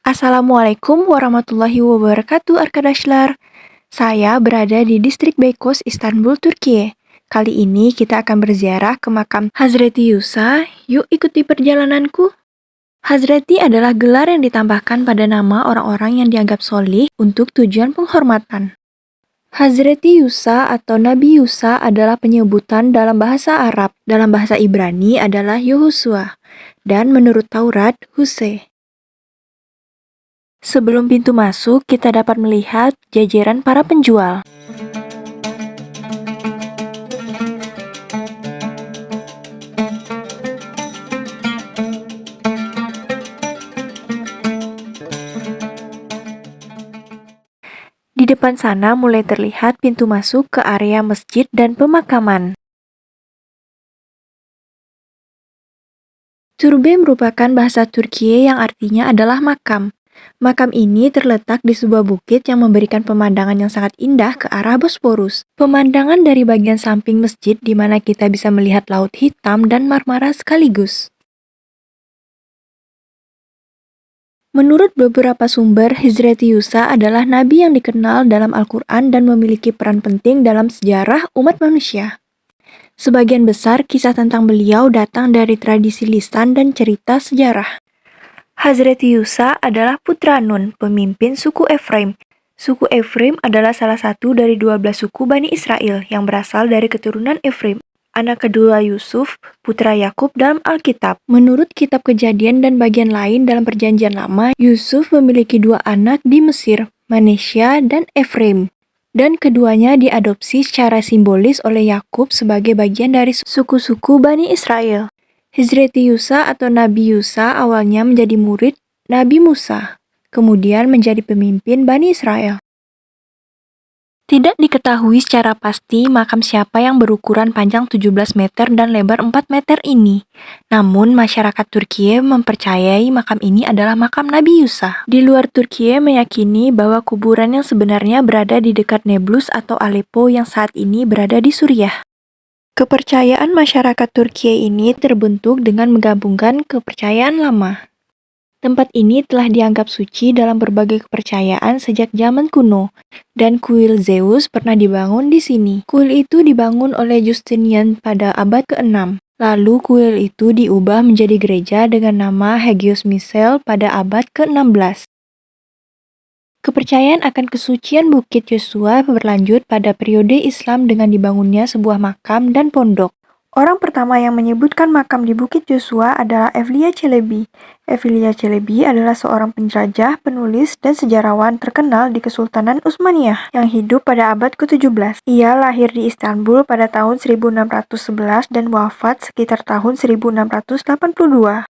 Assalamualaikum warahmatullahi wabarakatuh, Arkadaşlar. Saya berada di distrik Beykoz, Istanbul, Turkiye. Kali ini kita akan berziarah ke makam Hazreti Yusa. Yuk ikuti perjalananku. Hazreti adalah gelar yang ditambahkan pada nama orang-orang yang dianggap solih untuk tujuan penghormatan. Hazreti Yusa atau Nabi Yusa adalah penyebutan dalam bahasa Arab. Dalam bahasa Ibrani adalah Yehosua. Dan menurut Taurat, Huse. Sebelum pintu masuk, kita dapat melihat jajaran para penjual. Di depan sana mulai terlihat pintu masuk ke area masjid dan pemakaman. Türbe merupakan bahasa Turkiye yang artinya adalah makam. Makam ini terletak di sebuah bukit yang memberikan pemandangan yang sangat indah ke arah Bosporus. Pemandangan dari bagian samping masjid di mana kita bisa melihat laut hitam dan Marmara sekaligus. Menurut beberapa sumber, Hazreti Yusa adalah nabi yang dikenal dalam Al-Quran dan memiliki peran penting dalam sejarah umat manusia. Sebagian besar kisah tentang beliau datang dari tradisi lisan dan cerita sejarah. Hazreti Yusa adalah putra Nun, pemimpin suku Efraim. Suku Efraim adalah salah satu dari 12 suku Bani Israel yang berasal dari keturunan Efraim. Anak kedua Yusuf, putra Yakub dalam Alkitab. Menurut kitab Kejadian dan bagian lain dalam Perjanjian Lama, Yusuf memiliki dua anak di Mesir, Manesya dan Efraim. Dan keduanya diadopsi secara simbolis oleh Yakub sebagai bagian dari suku-suku Bani Israel. Hazreti Yusa atau Nabi Yusa awalnya menjadi murid Nabi Musa, kemudian menjadi pemimpin Bani Israel. Tidak diketahui secara pasti makam siapa yang berukuran panjang 17 meter dan lebar 4 meter ini. Namun, masyarakat Turkiye mempercayai makam ini adalah makam Nabi Yusa. Di luar Turkiye meyakini bahwa kuburan yang sebenarnya berada di dekat Nablus atau Aleppo yang saat ini berada di Suriah. Kepercayaan masyarakat Turkiye ini terbentuk dengan menggabungkan kepercayaan lama. Tempat ini telah dianggap suci dalam berbagai kepercayaan sejak zaman kuno, dan kuil Zeus pernah dibangun di sini. Kuil itu dibangun oleh Justinian pada abad ke-6. Lalu kuil itu diubah menjadi gereja dengan nama Hagios Misel pada abad ke-16. Kepercayaan akan kesucian Bukit Yosua berlanjut pada periode Islam dengan dibangunnya sebuah makam dan pondok. Orang pertama yang menyebutkan makam di Bukit Yosua adalah Evliya Çelebi. Evliya Çelebi adalah seorang penjelajah, penulis, dan sejarawan terkenal di Kesultanan Utsmaniyah yang hidup pada abad ke-17. Ia lahir di Istanbul pada tahun 1611 dan wafat sekitar tahun 1682.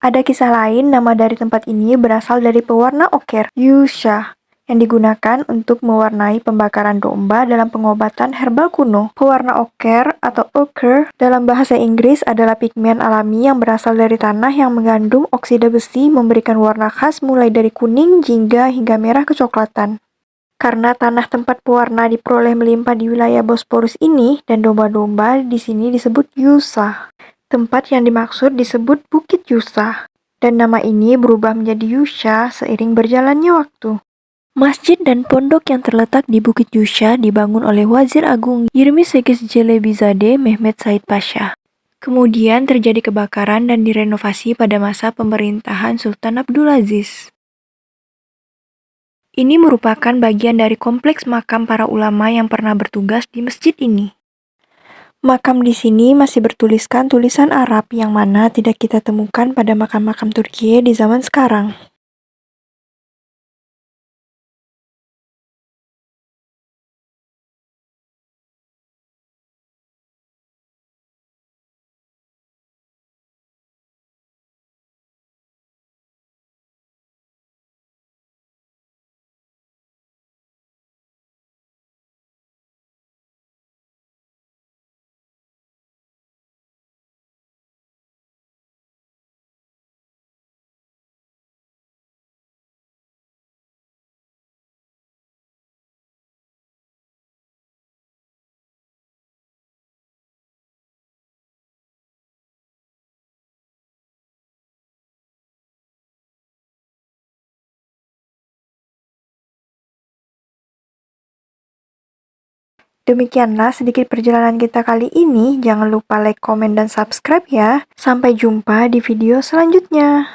Ada kisah lain, nama dari tempat ini berasal dari pewarna oker, Yusha, yang digunakan untuk mewarnai pembakaran domba dalam pengobatan herbal kuno. Pewarna oker atau ochre dalam bahasa Inggris adalah pigmen alami yang berasal dari tanah yang mengandung oksida besi memberikan warna khas mulai dari kuning, jingga, hingga merah kecoklatan. Karena tanah tempat pewarna diperoleh melimpah di wilayah Bosporus ini dan domba-domba di sini disebut Yusa. Tempat yang dimaksud disebut Bukit Yusa, dan nama ini berubah menjadi Yusha seiring berjalannya waktu. Masjid dan pondok yang terletak di Bukit Yusha dibangun oleh Wazir Agung Yirmi8 Celebizade Mehmet Said Pasha. Kemudian terjadi kebakaran dan direnovasi pada masa pemerintahan Sultan Abdulaziz. Ini merupakan bagian dari kompleks makam para ulama yang pernah bertugas di masjid ini. Makam di sini masih bertuliskan tulisan Arab yang mana tidak kita temukan pada makam-makam Turkiye di zaman sekarang. Demikianlah sedikit perjalanan kita kali ini. Jangan lupa like, komen, dan subscribe ya. Sampai jumpa di video selanjutnya.